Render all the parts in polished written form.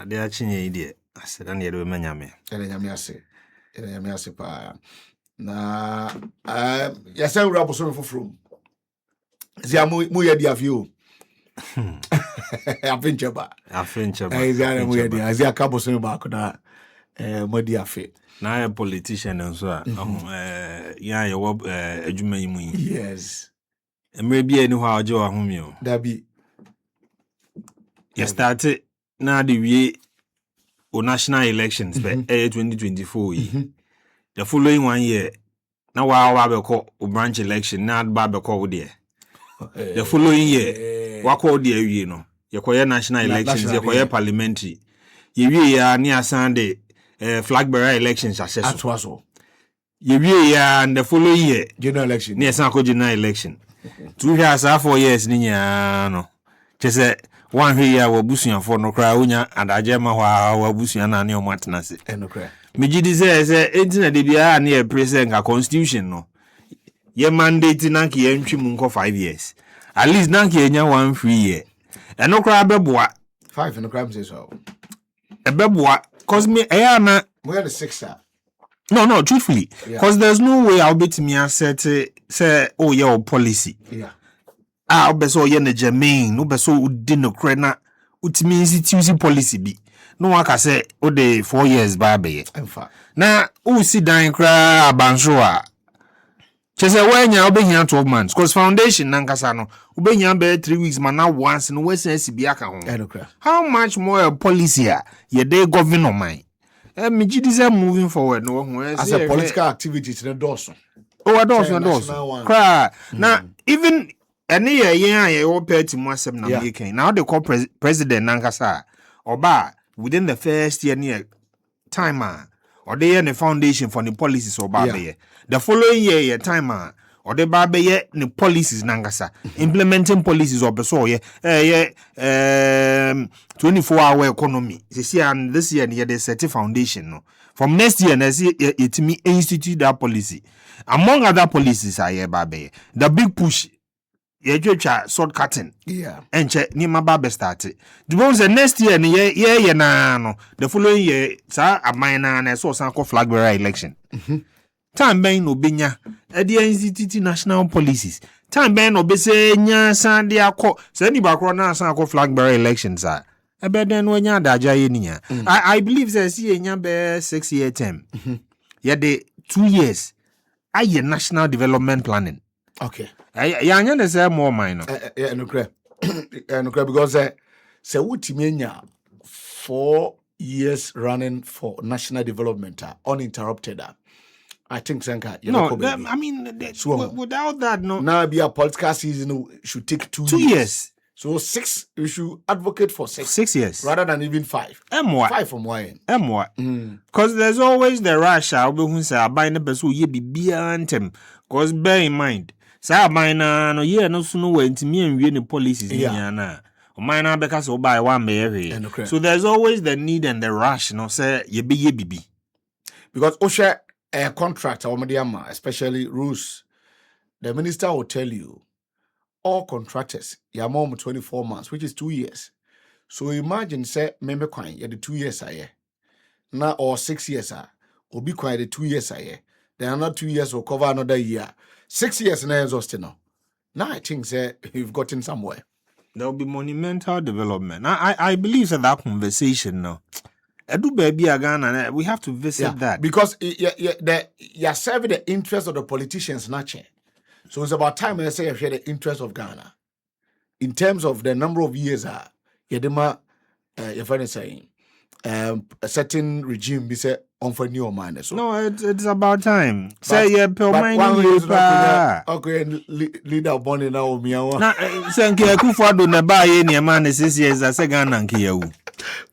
ade achinye ide aseda na yedo manyame nyame ase pa na yasa wura boso foforo zia mu ye dia fio afincheba zia mu ye dia zia ka boso ba ko na mo dia fe na a politician nso a ya ye wo adwuma yi mu yi yes emre bia ni ho a oje wa homi o da bi ya start na the wie o national elections be 2024 yi the following 1 year na wa be ko o branch election na ba be ko wo de the following year wa ko de awie no ye koye national elections ye koye parliamentary ye wie ya ni asan de flag bearer elections atwaso ye wie ya and the following year general election ni asan ko general election 2 years 4 years ni nya no chese one hwe ya wabusuafo no kra onya adaje ma hwa wabusua na ne o matena se no kra megidi se entina de bia na ye present ka constitution no ye mandate na ke ye ntwi mu nko 5 years at least na ke nya 1 free year eno kra beboa 5 no kra say so beboa cause me na we are the 6 no truthfully cause there's no way I'll bet me asset say oh yeah policy obeso ye na Jermaine obeso udi no kre na utimi institution policy bi no waka say o de 4 years ba be na o si dan kra abanso a chese wanya obehia 12 months cause foundation nankasa no obehia be 3 weeks man na once no wesen sibi aka ho how much more policy a ye dey govern on mine me gidi moving forward no ho as a political activity to the doso cry na even any year ye o party mu asem na me ken now they call president nankasa oba within the first year time or they the foundation for the policies oba be the following year time or the ba be the policies nankasa implementing policies or so 24-hour economy this year they set a foundation no from next year it me institute that policy among other policies the big push ye twetwa short cutting enche ni maba start the bones next year ni ye na no the following year sa aman na so san ko flag bearer election time ben no benya e the institute national policies time ben no be say nya san de akọ say ni bakro na san ko flag bearer elections a e be den no nya adaja ye ni nya I believe say see nya be 6 year term ye the 2 years aye national development planning okay ya nya say more mine no because say wutimenya 4 years running for national development uninterrupted I think Sanka I mean without that no now be a political season should take 2 years. So 6 we should advocate for 6 years rather than even 5 5 from why because there's always the rush I'll be who say buy the person ye be antem because bear in mind say buy na no ye no so no went me and we policies na mine na because so buy one be so there's always the need and the rush no say ye be because osha a contract or mediama especially rules the minister will tell you all contractors your mom 24 months which is 2 years so imagine say member coin the 2 years now or 6 years will be quite the 2 years then another 2 years will cover another year 6 years now exhausted now I think say you've gotten somewhere there will be monumental development I believe that conversation now Edu baby Ghana, we have to visit that because you're serving the interest of the politicians, not. So it's about time I say I share the interest of Ghana in terms of the number of years. Yedema, your friend is saying, a certain regime be said on for new mind. So no, it's about time. Say okay, leader born in now me. Na senke Akufo-Addo na ba ye ne ma ne 6 years as Ghana nke yawu.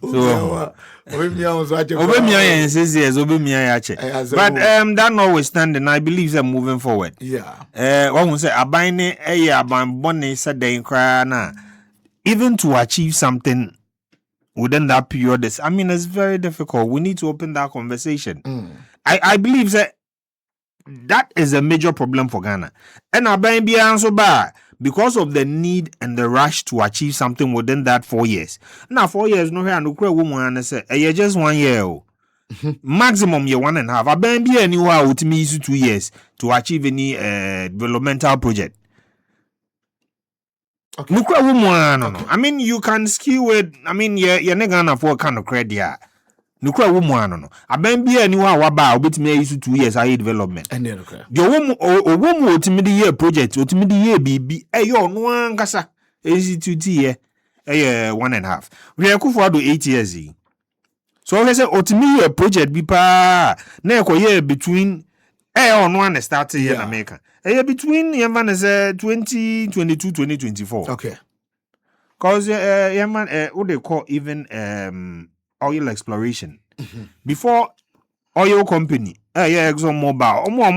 So Obemia yen 6 years Obemia ya che. But that notwithstanding, I believe they're moving forward. One will say aban ne aban bone said den kra na even to achieve something within that period it's very difficult. We need to open that conversation. I believe that is a major problem for Ghana. And aban bia so ba because of the need and the rush to achieve something within that 4 years. Now 4 years no here no kura woman and say just 1 year. Maximum year 1.5. I been be anywhere with me 2 years to achieve any developmental project. Okay. No kura woman no. I mean you can skew it. I mean you're not gonna afford kind of credit. No kura woman no. I been be anywhere waba obetime use 2 years I development. And then okay. Your woman ultimately year project ultimately year BB yo no ankasa institute here 1.5. We are for 8 years. So I say ultimately year project be pa na year between no one start here in America. Between 2022 2024. Okay. Cause what they call even oil exploration. Before oil company, Exxon Mobil, omo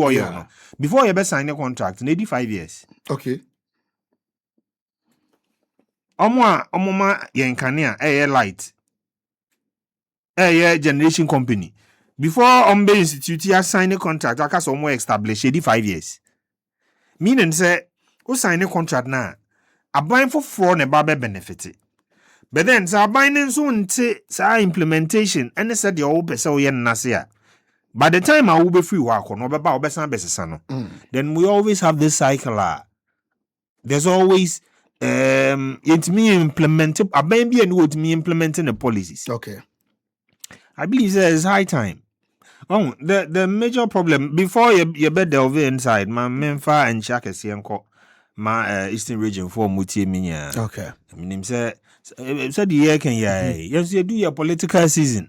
oil no. Before you sign a contract, 85 years. Okay. Omo yenkania light. Generation company. Before Ombe Institute sign a contract, I can more establish 85 years. Meaning say, who sign a contract now? A buying for fraud and barber benefit. But then, so binding soon say implementation and they said the old person nasia. By the time I will be free work on about then we always have this cycle. There's always it's me implementing a baby and what me implementing the policies. Okay. I believe there is high time. Oh, the major problem before you bed delve inside, my Memphis and Shaka my Eastern region for Mutie Minya. Okay. I mean, him said the year can yes, you do your political season.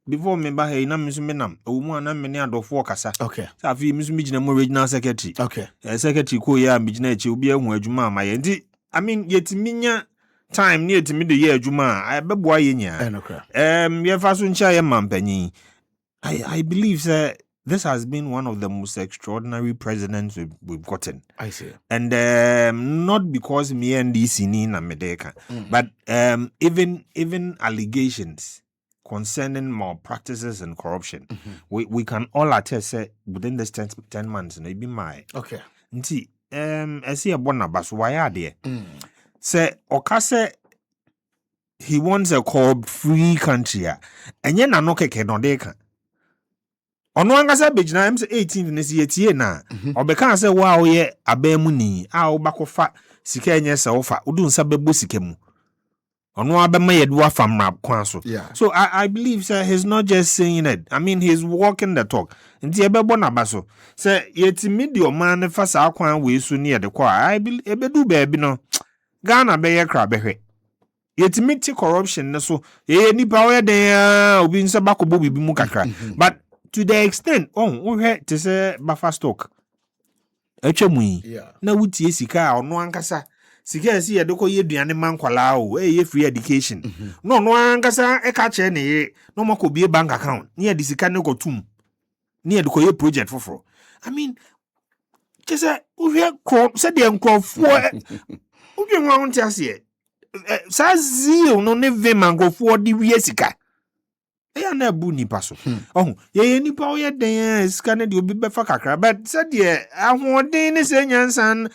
Before me by hey, Nam Menam, a woman and many other four cassa. Okay. So I feel Miss Mijin regional secretary. Okay. Secretary Koya Mijinachi will be a Juma, my end. I mean, yet Minya time near to me the year Juma, I be boy in ya. Yeah, Fasun Chaya Mampenny. I believe, sir, this has been one of the most extraordinary presidents we've gotten. I see. And not because me and this in America, but even allegations concerning malpractices and corruption, we can all attest say within this 10 months, and it be my okay. See, I see a bonabas. Why are there? Say Okase. He wants a corrupt-free country, and yet no keke no deka. Ono angasa bejina am say 18 ne si etie na obeka say wa oye abemu ni a obakofa sika enye se ofa udu nsa bebo sika mu ono abema yedu afa mra kwan so. So I believe sir he's not just saying it. I mean he's walking the talk. Nti ebebo na baso say yetimi de o man fa sa kwan we so ne de kwa I believe ebedu ba bi no Ghana be ye kra behwe yetimi ti corruption ne so ye nipa we den obi nsa bakobo bibi mu kakra but to the extent, we had to say buffer stock. Na wutie sika ono ankasa. Sika si edoko ye duane man kwala o, ye free education. No ankasa e ka che ne no makobie bank account. Ne ye sika ne kotum. Ne ye doko ye project foforo. I mean, just we hear crop said the encrofo. We want to say sa zio no ne ve mangofo di wie sika. Na bu nipa so. Ye nipa o ye den scan de obi befa kakra but said ye ahoden ne se nyansan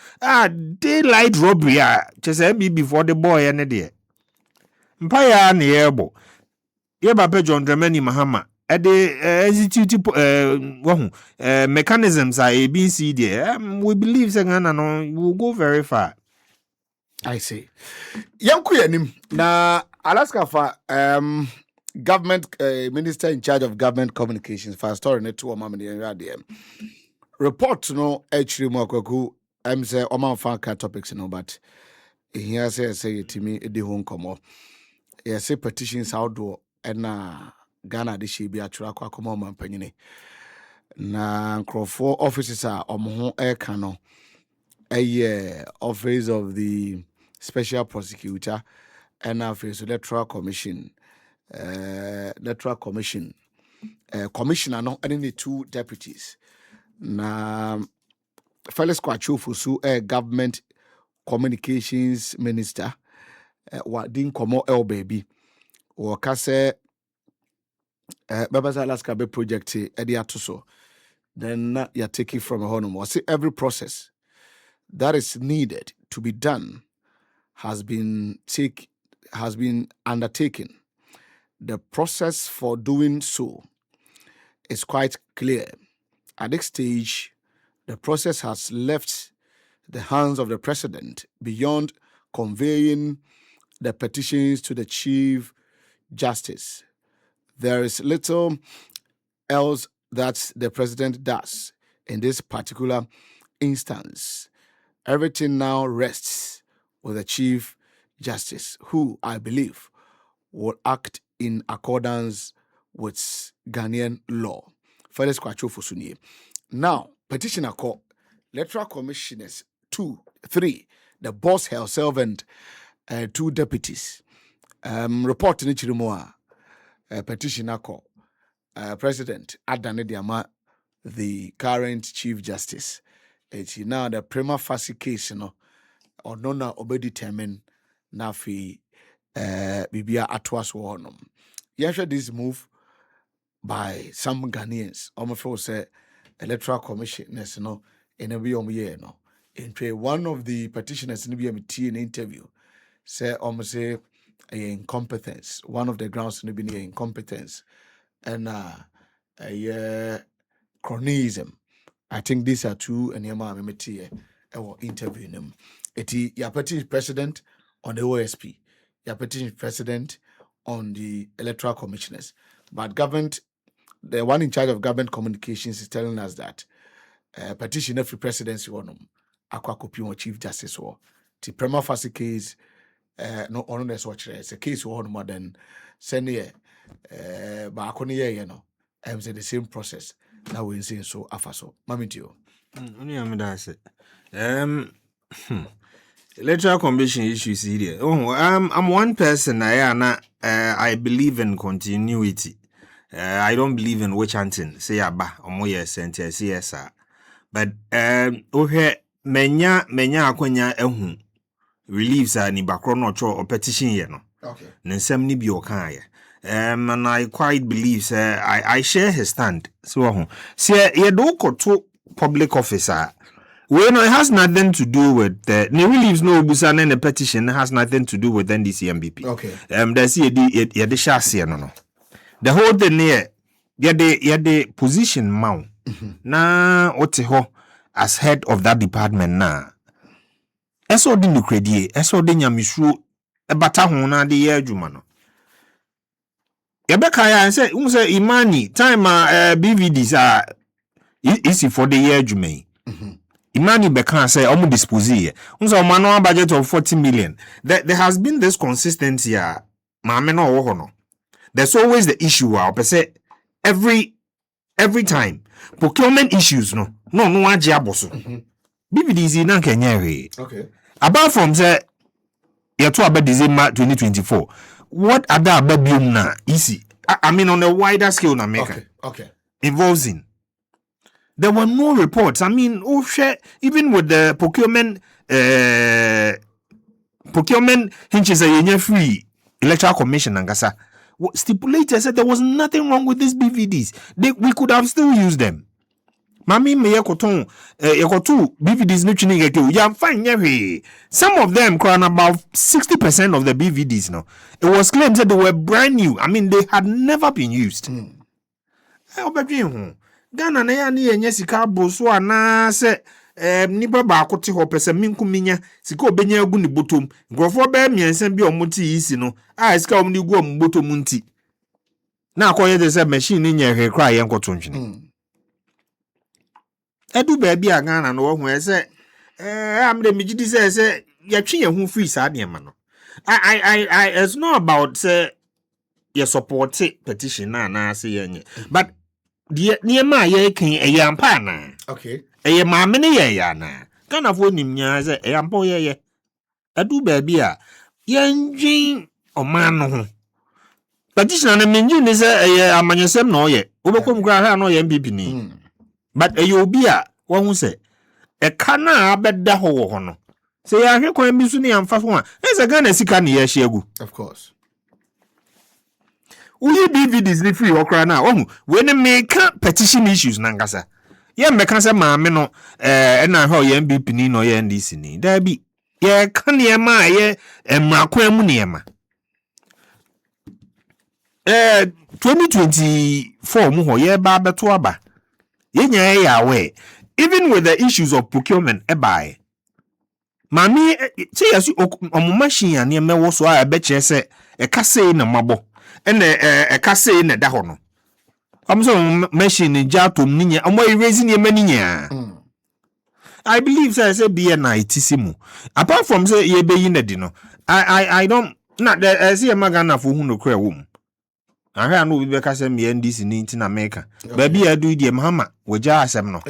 daylight robbery chese be before the boy ene de. Mpa ya na yebo. Ye ba pe John Dramani Mahama the institute mechanisms are ABC there. We believe say Ghana no will go very far. I see. Yanku yanim na Alaska for government minister in charge of government communications for story net to mamadi report no actually mo kwaku say oman fan topics no but here say yetimi edi ho nkomo say petitions outdoor na Ghana de she bi atwara kwa komo man panyine na nkrofo offices a omo ho eka no office of the special prosecutor and office electoral commission commissioner no and the two deputies na Felix Kwachofusu government communications minister wa din komo baby o kase Babaza Alaska be project e de atoso then you take it from a honor. I say every process that is needed to be done has been undertaken. The process for doing so is quite clear. At this stage, the process has left the hands of the president beyond conveying the petitions to the Chief Justice. There is little else that the president does in this particular instance. Everything now rests with the Chief Justice, who I believe will act in accordance with Ghanaian law. Felix Kwacho Fusunie. Now, petitioner call electoral commissioners 2, 3, the boss herself and 2 deputies. Report in Chirimoa, petitioner call President Adane Diama, the current Chief Justice. It's now the prima facie case, or nona obe determined na fi bibia atwas wonom. Yasha this move by some Ghanaians. Almost say electoral commissioners, in a year, in one of the petitioners in the an interview say almost say incompetence. One of the grounds in the incompetence and cronyism. I think these are 2 and Yama Mimeti interviewing them. Your petition president on the OSP, your petition president on the electoral commissioners. But the one in charge of government communications is telling us that petition every presidency on them, Akwaku Chief Justice or the prima facie case, no honest watch. It's a case one more than send here, but I'm saying the same process. Now we're saying so afaso. Mamitio. Only I'm that's it. Electoral commission issues here. Oh, I'm one person. I believe in continuity. I don't believe in witch hunting. Say aba omoye sentence yes sir. But menya akwanya ehu reliefs ni bakro no cho petition ye no. Okay. Nsem ni bi okan ye. And I quite believe sir I share his stand. So ye do to public officer. Well, no, it has nothing to do with the reliefs. No, busan and the petition has nothing to do with NDC MBP. Okay. There's the chassis no. The whole thing here, the position mount. Na oteho as head of that department na. Eso di nukredi, eso di nyamishu ebata ho na de ye adwuma no. Yebeka ya say imani time BVDs are easy for the year adwuma. Imani Bekan say omu dispose here. Unso budget of 40 million. There has been this consistency here. No. There's always the issue say every time procurement issues no aje aboso. BBDZ na Kenya. Okay. Apart from say yeto about December 2024. What other ababium na easy? I mean on a wider scale na make. Okay. Involves in. There were no reports. I mean, even with the procurement hinges a free electoral commission angasa stipulated said there was nothing wrong with these BVDs. We could have still used them. Mami me yakoton yakotu BVDs no chini geke ya fine. Some of them crown about 60% of the BVDs now. It was claimed that they were brand new. I mean, they had never been used. Ghana na ya ni enye sika boso ana se nipa ba akote ho pese minku minya sika obenya agu ni botom grofo ba miensen bi omuti isi no sika omni gu ombotom nti na akoye de se machine ni nye hwe kra ye nkoto ntwene edu ba bi a Ghana no ho ese amde migidi se ya twe ye hu free sa de ma no I it's not about say you support petition na say yenye but niema ye kan eyampa na okay maame ne ye ya na kana fo nimnya ze eyampa ye adu ba bi a yenjin oman no ho petition na menji ni se amanyesem na oye obekom kra ha na oye MPP ni but obi a wo hu se kana abeda ho no se ya hwe kwan bi su ni amfa fo a ese Ghana sika ne ye hye agu of course. We BVDs ni free okra na we ne make petition issues na ngasa Ye meka se maame no na ho ye MBP ni no ye NDC ni. Da bi ye ka niema ye emrakwan mu niema. 2024 mu ho ye ba beto aba. Ye nya ya we even with the issues of procurement buy. Mami say yasu omo machine ya niema wo so a be che se e ka sei na mabo. E ka sei na da ho no. So machine jatom ninya omo erase niema ninya. I believe say be na itisimu. Apart from say ye be yin di no. I don't not the see magana for hu no kra wom. Ahia no be ka say me NDC ni nti na America. Ba bia do die Mahama waja asem no.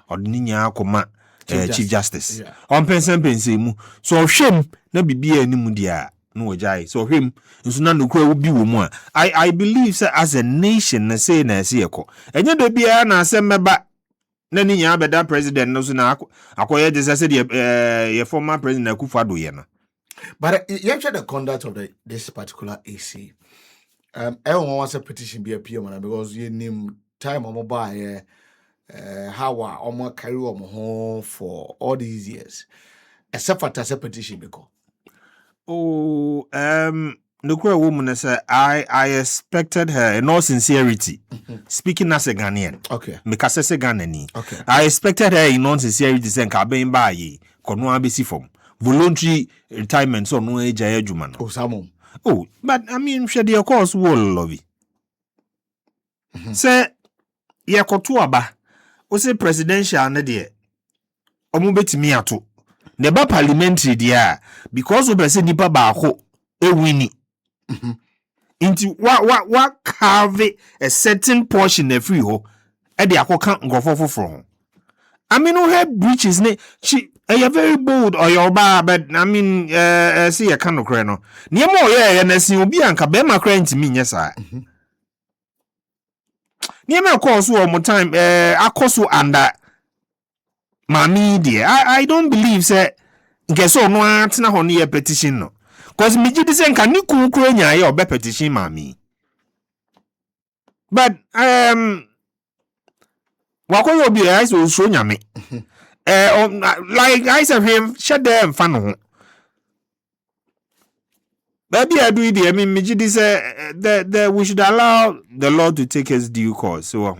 Odninya akoma Chief Justice. On pense mu. So hwem na bibia animu dia no wajai. So hwem nso na no kra wo bi wo mu a. I believe say as a nation na say na ase yeko. Enye do bia na asem meba na ni nya beda president no so na akoye de say the former president Akufo-Addo ye no. But you actually the conduct of this particular AC. Everyone wants a petition be a PM because you name time on mobile how omo carry omo home for all these years. Except for a petition because. Oh, the woman said I expected her in all sincerity. Speaking as a Ghanaian. Okay. Because as a Ghanaian. Okay. I expected her in all sincerity saying Kabin Baye, Kono Abisi form. Voluntary retirement so no age juman. Oh, Samon. Oh, but I mean, shady of course, wall lovey. Say, ye kotuaba, o say presidential na de. Omo betimi ato. Neba parliamentary dia because we say nipa ba ho e wini. Inti wa carve a certain portion e free ho e de akoka ngofo foforo. I mean, who had breaches ne she are very bold or your bar, but I mean see a kind of crano. Near more yeah, and as you be anka bema crying to me, yes, I. Near me course one more time, I course under Mammy dear. I don't believe say guess so no answer on your petition no. Cause me just saying can you cool your be petition mammy. But wako yo be eyes will show me. Like I said him shut them fan. Baby I do it I mean me just say that we should allow the Lord to take his due course. So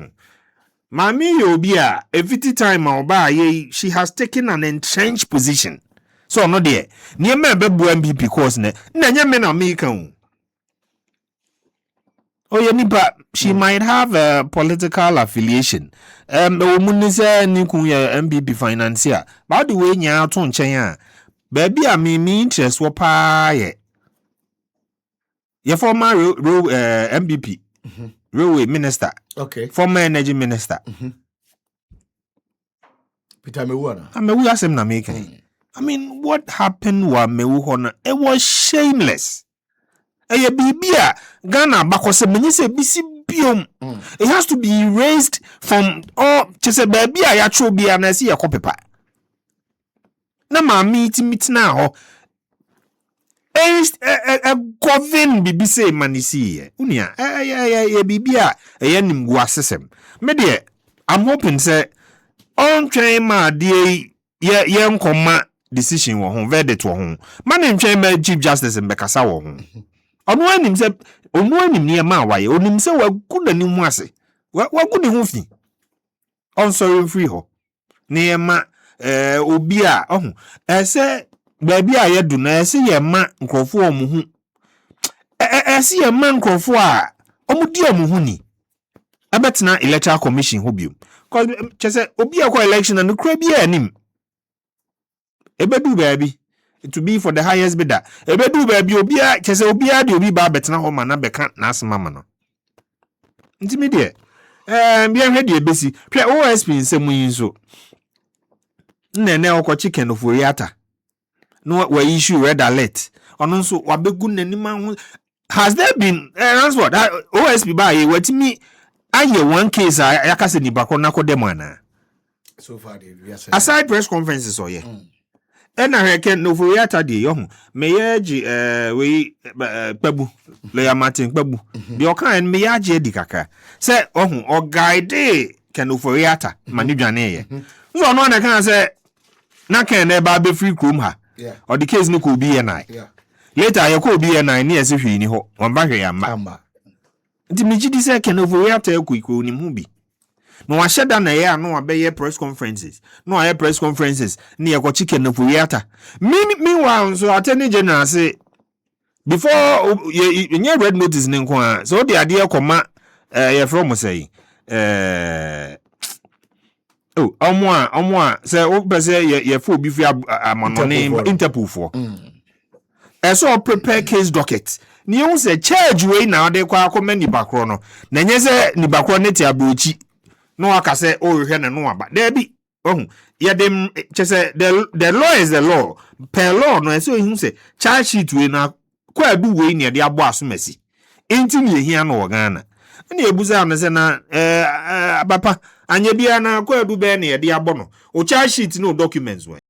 Mami Yobia, every time I'll buy she has taken an entrenched position. So no dear. Near me bebu MBP course ne. Nanya men American. Oh yeah, nipa she might have a political affiliation. Omunise niku ya MBP financier. By the way nya to nchen ya. Baby a me interest wo pa ye. Your former MBP. Railway minister. Okay. Former energy minister. Peter Mewana. I mean, we asked him na make. I mean, what happened wa Mewu? It was shameless. Eye bibia Ghana bakose menye se bisi biom. It has to be erased from all chese baby a ya tro bia na si ya kopepa. Na ma meet na ho. Govern bibi se manisi ye. Unia ye bibia ye nimgu asesem. Me de I'm hoping say on train ma de ye nkoma decision wo ho verdict wo ho. Man ntwen ma Chief Justice mbekasa wo ho. Onu anim se ne ma waye onim se wagu nanim ase wagu ne ho fi on sorry free ho ne ma obi a ohun ese baabi a ye du na ese ye ma nkrofo omu hu ese ye ma nkrofo a omudi omu hu ni abetena electoral commission ho biom cause chese obi akwa election na nukra bi anim ebedu baabi it will be for the highest bidder. Ebedu baby obia chese obia de obi ba betena ho ma na beka na asema ma no. Ntimi de bia hwe de ebesi. Hwe OSP nsemu yin so. Nnene okọ chicken of Oriata. No we issue red alert. Ono nso wabegu nanim ho. Has there been answer that OSP ba ye watimi aye one case yakase ni bakọ na kodem ana. So far aside press conferences or ye. Ena reken no Oriata de yo meyeji we kpabu le ya Martin kpabu de okan meyaji edi kaka say ohun o guide Ken Oforiata mani dwane ye so no na kan say na ken na ba be free chrome ha or the case no ko bi ye na later ye ko bi ye na ne ye se hwi ni ho won ba hwe amba nti mi gidi say ken Oforiata ekuiko ni mu bi no wa sheda na ye anu abeye press conferences no aye press conferences ne ye ko chicken Oforiata meanwhile so attorney general say before you red notice ni nko so the ade ekoma ye from say omo say o be say ye fo bi fi amanone Interpol for so prepare case docket ni you say charge we na de kwa akoma ni bakro no na nye say ni bakro ne ti abrochi no aka say o hwe ne no aba there bi ye dem say the law is the law per law no so you say charge sheet we na kwa du we ne de abo asomasi enti ne hia no Ghana na ebuza na se na abapa anya bia na kwa du be na ye de abo no o charge sheet no documents we